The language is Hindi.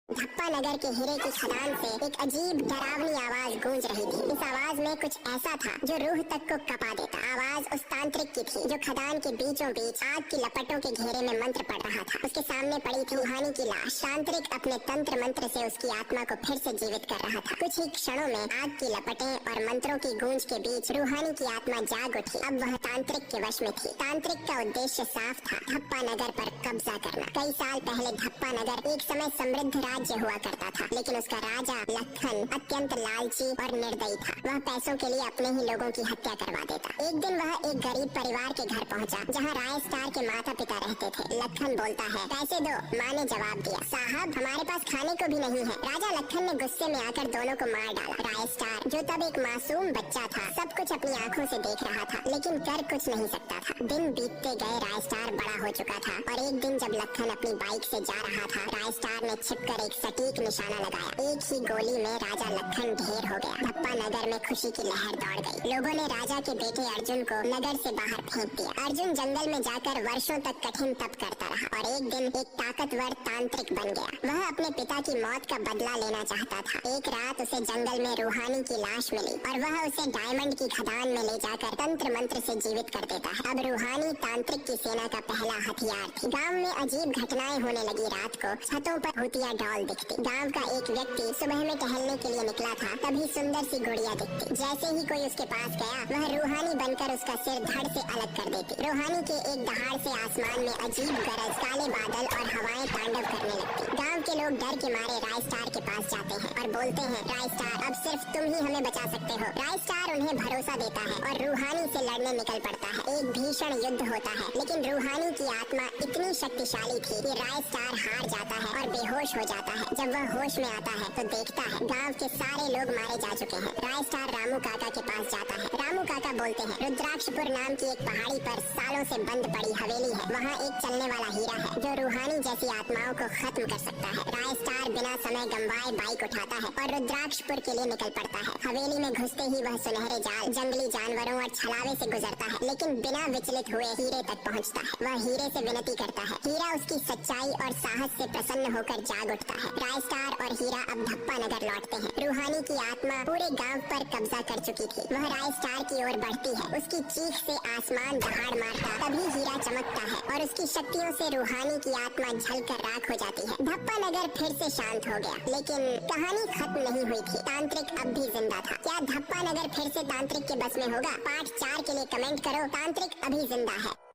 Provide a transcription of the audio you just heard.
धप्पा नगर के हीरे की खदान से एक अजीब डरावनी आवाज गूंज रही थी। इस आवाज में कुछ ऐसा था जो रूह तक को कपा देता। आवाज उस तांत्रिक की थी जो खदान के बीचों बीच आग की लपटों के घेरे में मंत्र पढ़ रहा था। उसके सामने पड़ी थी रूहानी की लाश। तांत्रिक अपने तंत्र मंत्र से उसकी आत्मा को फिर से जीवित कर रहा था। कुछ ही क्षणों में आग की लपटें और मंत्रों की गूंज के बीच रूहानी की आत्मा जाग उठी। अब वह तांत्रिक के वश में थी। तांत्रिक का उद्देश्य साफ था, धप्पा नगर पर कब्जा करना। कई साल पहले धप्पा नगर एक समय समृद्ध राज्य हुआ करता था, लेकिन उसका राजा लखन अत्यंत लालची और निर्दयी था। वह पैसों के लिए अपने ही लोगों की हत्या करवा देता। एक दिन वह एक गरीब परिवार के घर पहुंचा, जहां राय स्टार के माता पिता रहते थे। लखन बोलता है, पैसे दो। माँ ने जवाब दिया, साहब हमारे पास खाने को भी नहीं है। राजा लखन ने गुस्से में आकर दोनों को मार डाला। राय स्टार जो तब एक मासूम बच्चा था, सब कुछ अपनी आंखों से देख रहा था, लेकिन कर कुछ नहीं सकता था। दिन बीतते गए, राय स्टार बड़ा हो चुका था और एक दिन जब लखन अपनी बाइक से जा रहा था, राय स्टार ने छिपकर एक सटीक निशाना लगाया। एक ही गोली में राजा लखन ढेर हो गया। धप्पा नगर में खुशी की लहर दौड़ गई। लोगों ने राजा के बेटे अर्जुन को नगर से बाहर फेंक दिया। अर्जुन जंगल में जाकर वर्षों तक कठिन तप करता रहा और एक दिन एक ताकतवर तांत्रिक बन गया। वह अपने पिता की मौत का बदला लेना चाहता था। एक रात उसे जंगल में रूहानी की लाश मिली और वह उसे डायमंड की खदान में ले जाकर तंत्र मंत्र से जीवित कर देता है। अब रूहानी तांत्रिक की सेना का पहला हथियार थी। गाँव में अजीब घटनाएं होने लगी। रात को छतों पर भूतिया डॉल दिखती। गाँव का एक व्यक्ति सुबह में टहलने के लिए निकला था, तभी सुंदर सी गुड़िया दिखती। जैसे ही कोई उसके पास गया, वह रूहानी बनकर उसका सिर धड़ से अलग कर देती। रूहानी के एक दहाड़ से आसमान में अजीब गरज, काले बादल और हवाएं तांडव करने लगती। गांव के लोग डर के मारे राय स्टार के पास जाते हैं और बोलते हैं, राय स्टार अब सिर्फ तुम ही हमें बचा सकते हो। राय स्टार उन्हें भरोसा देता है और रूहानी से लड़ने निकल पड़ता है। एक भीषण युद्ध होता है, लेकिन रूहानी की आत्मा इतनी शक्तिशाली थी कि राय स्टार हार जाता है और बेहोश हो जाता है। जब वह होश में आता है तो देखता है गांव के सारे लोग मारे जा चुके हैं। राय स्टार रामू काका के पास जाता है। रामू काका बोलते हैं, रुद्राक्षपुर नाम की एक पहाड़ी पर सालों से बंद पड़ी हवेली है। वहाँ एक चलने वाला हीरा है जो रूहानी जैसी आत्माओं को खत्म कर सकता है। राय स्टार बिना समय गंवाए बाइक उठाता है और रुद्राक्षपुर के लिए निकल पड़ता है। हवेली में घुसते ही वह सुनहरे जाल, जंगली जानवरों और छलावे से गुजरता है, लेकिन बिना विचलित हुए हीरे तक पहुँचता है। वह हीरे से विनती करता है। हीरा उसकी सच्चाई और साहस से प्रसन्न होकर जाग उठता है। राय स्टार और हीरा अब धप्पा नगर लौटते हैं। रूहानी की आत्मा पूरे गांव पर कब्जा कर चुकी थी। वह राय स्टार की ओर बढ़ती है। उसकी चीख से आसमान दहाड़ मारता, तभी हीरा चमकता है और उसकी शक्तियों से रूहानी की आत्मा जलकर राख हो जाती है। धप्पा नगर फिर से शांत हो गया, लेकिन कहानी खत्म नहीं हुई थी। तांत्रिक अब भी जिंदा था। क्या धप्पा नगर फिर से तांत्रिक के बस में होगा? पार्ट 4 के लिए कमेंट करो। तांत्रिक अभी जिंदा है।